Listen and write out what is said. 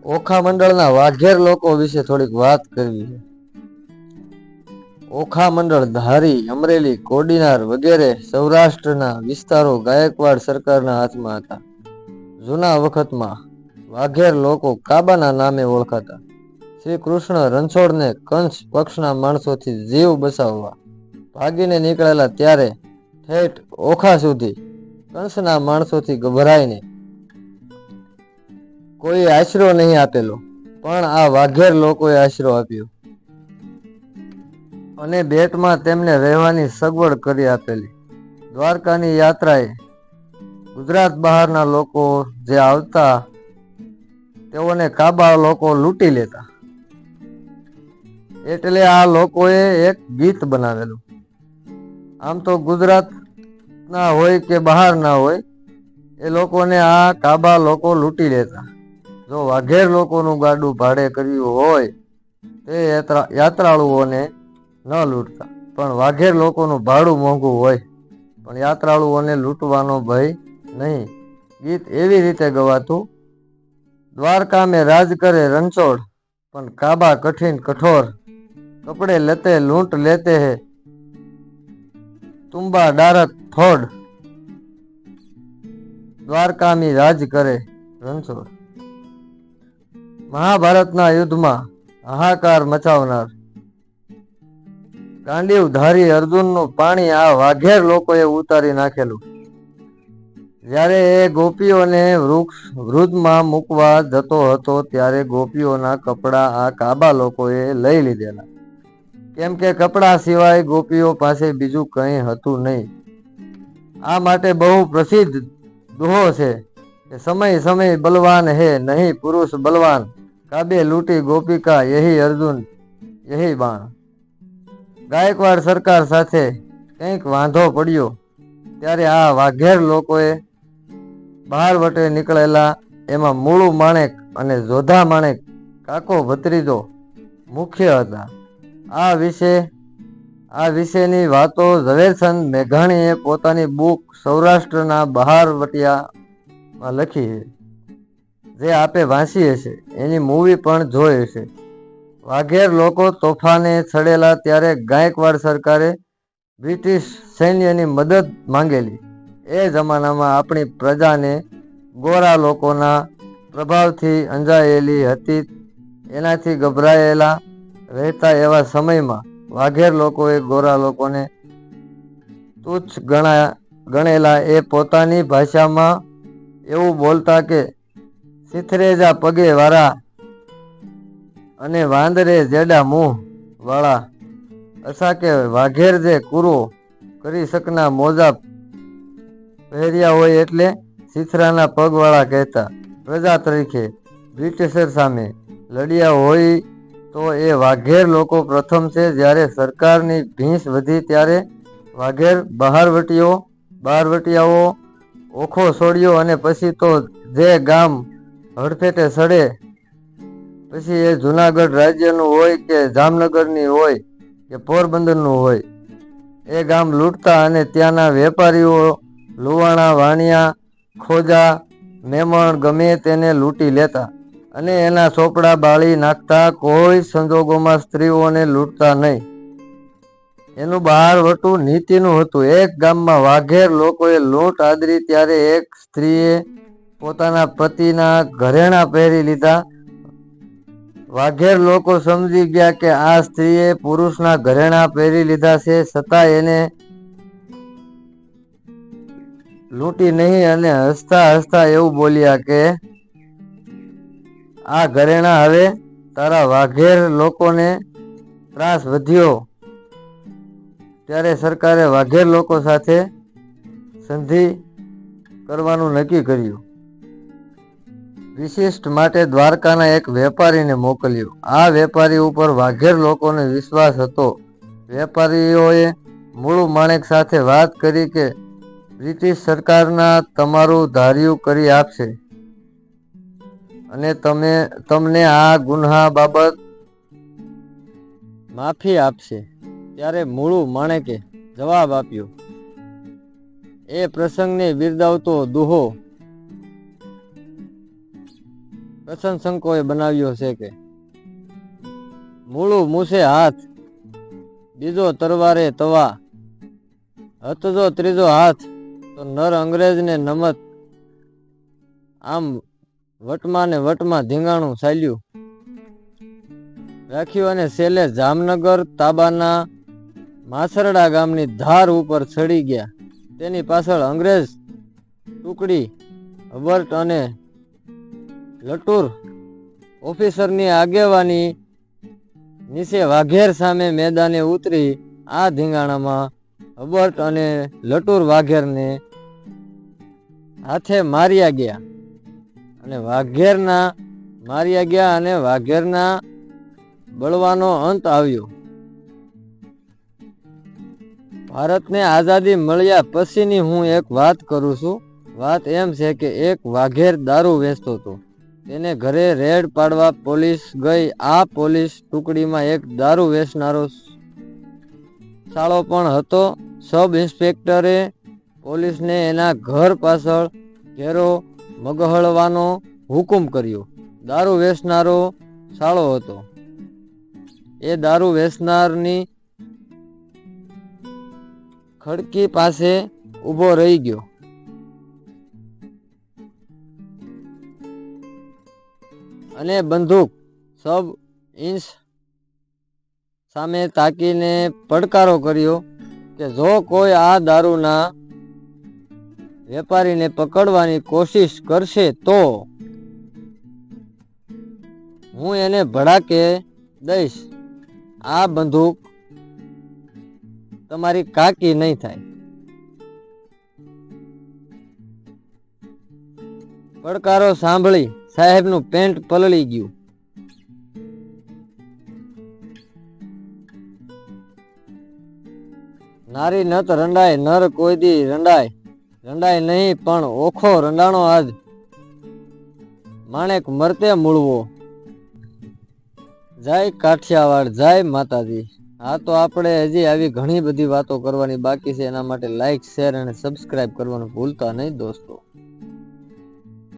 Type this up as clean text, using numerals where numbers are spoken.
ઓખા મંડળના વાઘેર લોકો વિશે થોડીક વાત કરવી છે. ઓખા મંડળ ધારી, અમરેલી, કોડીનાર વગેરે સૌરાષ્ટ્રના વિસ્તારો ગાયકવાડ સરકારના હાથમાં હતા. જૂના વખતમાં વાઘેર લોકો કાબાના નામે ઓળખાતા. શ્રી કૃષ્ણ રણછોડને કંસ પક્ષના માણસોથી જીવ બચાવવા ભાગીને નીકળેલા ત્યારે ઠેઠ ઓખા સુધી કંસના માણસોથી ગભરાઈને કોઈ આશરો નહીં આપેલો, પણ આ વાઘેર લોકોએ આશરો આપ્યો અને બેટમાં તેમને રહેવાની સગવડ કરી આપેલી. દ્વારકાની યાત્રાએ ગુજરાત બહારના લોકો જે આવતા તેઓને કાબા લોકો લૂંટી લેતા. એટલે આ લોકોએ એક ગીત બનાવેલું. આમ તો ગુજરાતના હોય કે બહારના હોય, એ લોકોને આ કાબા લોકો લૂંટી લેતા. જો વાઘેર લોકોનું ગાડું ભાડે કર્યું હોય તે યાત્રાળુઓને ન લૂંટતા, પણ વાઘેર લોકોનું ભાડું મોંઘું હોય પણ યાત્રાળુઓને લૂંટવાનો ભય નહીં. ગીત એવી રીતે ગવાતું: દ્વારકા में राज करे रणछोड़, पण काबा कठिन कठोर, कपड़े लते लूंट लेते हैं, तुम्बा डारक फोड़, દ્વારકા में राज करे रणछोड़. મહાભારતના યુદ્ધમાં હાહાકાર મચાવનાર ગાંડીવ ધારી અર્જુનનું પાણી આ વાઘેર લોકોએ ઉતારી નાખેલું. જ્યારે એ ગોપીઓને વૃદ્ધમાં મૂકવા જતો હતો ત્યારે ગોપીઓના કપડા આ કાબા લોકોએ લઈ લીધેલા, કેમ કે કપડા સિવાય ગોપીઓ પાસે બીજું કંઈ હતું નહીં. આ માટે બહુ પ્રસિદ્ધ દોહો છે કે સમય સમય બલવાન હે નહીં પુરુષ બલવાન, કાબે લૂંટી ગોપિકા યહી અર્જુન યહી બાણ. ગાયકવાડ સરકાર સાથે કંઈક વાંધો પડ્યો ત્યારે આ વાઘેર લોકોએ બહાર વટે નીકળેલા, એમાં મૂળુ માણેક અને જોધા માણેક કાકો ભત્રીજો મુખ્ય હતા. આ વિશેની વાતો ઝવેરચંદ મેઘાણીએ પોતાની બુક સૌરાષ્ટ્રના બહારવટિયામાં લખી છે, જે આપે વાંચી હશે. એની મૂવી પણ જોઈ હશે. વાઘેર લોકો તોફાને ચડેલા ત્યારે ગાયકવાડ સરકારે બ્રિટિશ સૈન્યની મદદ માંગેલી. એ જમાનામાં આપણી પ્રજાને ગોરા લોકોના પ્રભાવથી અંજાયેલી હતી. એનાથી ગભરાયેલા રહેતા એવા સમયમાં વાઘેર લોકોએ ગોરા લોકોને તુચ્છ ગણેલા. એ પોતાની ભાષામાં એવું બોલતા કે સિથરેજા પગે વાળા અને વાંદરે જેડા મુંહ વાળા, અસા કે વાઘેર જે કૂરો કરી શકના મોજા પહેર્યા હોય એટલે સિથરાના પગવાળા કહેતા. પ્રજા તરીકે બ્રિટિશર સામે લડ્યા હોય તો એ વાઘેર લોકો પ્રથમ છે. જ્યારે સરકારની ભીંસ વધી ત્યારે વાઘેર બહારવટિયાઓ ઓખો છોડ્યો અને પછી તો જે ગામ હડફેટે સડે, પછી એ જુનાગઢ રાજ્યનું હોય કે જામનગરની હોય કે પોરબંદરનું હોય, એ ગામ લૂંટતા અને ત્યાંના વેપારીઓ લુવાણા, વાણિયા, ખોજા, મેમણ ગમે તેને લૂંટી લેતા અને એના ચોપડા બાળી નાખતા. કોઈ સંજોગોમાં સ્ત્રીઓને લૂંટતા નહીં. એનું બહારવટું નીતિનું હતું. એક ગામમાં વાઘેર લોકોએ લૂંટ આદરી ત્યારે એક સ્ત્રીએ પોતાના પતિના ઘરેણા પહેરી લીધા. વાઘેર લોકો સમજી ગયા કે આ સ્ત્રીએ પુરુષના ઘરેણા પહેરી લીધા છે, છતાં એને લૂંટી નહીં અને હસતા હસતા એવું બોલ્યા કે આ ઘરેણા હવે તારા. વાઘેર લોકોને ત્રાસ વધ્યો ત્યારે સરકારે વાઘેર લોકો સાથે સંધિ કરવાનું નક્કી કર્યું. વિશિષ્ટ માટે દ્વારકાના એક વેપારીને મોકલ્યો. આ વેપારી ઉપર વાઘેર લોકોને વિશ્વાસ હતો. વેપારીઓએ મૂળુ માણેક સાથે વાત કરી કે બ્રિટિશ સરકારના તમારું ધાર્યું કરી આપશે અને તમને આ ગુન્હા બાબત માફી આપશે. ત્યારે મૂળુ માણેકે જવાબ આપ્યો. એ પ્રસંગને બિરદાવતો દુહો પ્રશંસકોએ બનાવ્યો છે કે મૂળું મૂસે હાથ, બીજો તરવારે તવા, હથજો ત્રીજો હાથ તો નર અંગ્રેજને નમત. આમ વટમાં ને વટમાં ધીંગાણું ચાલ્યું રાખ્યું અને છેલ્લે જામનગર તાબાના માસરડા ગામની ધાર ઉપર ચડી ગયા. તેની પાછળ અંગ્રેજ ટુકડી હબર્ટ અને લટુર ઓફિસરની આગેવાની નીચે વાઘેર સામે મેદાને ઉતરી. આ ધીંગાણામાં હબર્ટ અને લટુર વાઘેરને હાથે માર્યા ગયા અને વાઘેરના બળવાનો અંત આવ્યો. ભારતને આઝાદી મળ્યા પછીની હું એક વાત કરું છું. વાત એમ છે કે એક વાઘેર દારૂ વેચતો હતો. તેને ઘરે રેડ પાડવા પોલીસ ગઈ. આ પોલીસ ટુકડીમાં એક દારૂ વેચનારો સાળો પણ હતો. સબ ઇન્સ્પેક્ટરે પોલીસને એના ઘર પાછળ ઘેરો મગહળવાનો હુકુમ કર્યો. દારૂ વેચનારો સાળો હતો. એ દારૂ વેચનારની ખડકી પાસે ઊભો રહી ગયો. અને બંદૂક સબ ઇન્ચ સામે તાકીને પડકારો કર્યો કે જો કોઈ આ દારૂના વેપારીને પકડવાની કોશિશ કરશે તો હું એને ભડાકે દઈશ. આ બંદૂક તમારી કાકી નહીં થાય. પડકારો સાંભળી સાહેબનું પેન્ટ પલળી ગયું. નારી નત રંડાય નર કોઈ દી રંડાય નહીં પણ ઓખો રંડાણો આજ માણેક મરતે મૂળવો. જય કાઠિયાવાડ, જય માતાજી. હા તો આપણે હજી આવી ઘણી બધી વાતો કરવાની બાકી છે. એના માટે લાઈક, શેર અને સબસ્ક્રાઇબ કરવાનું ભૂલતા નહીં દોસ્તો.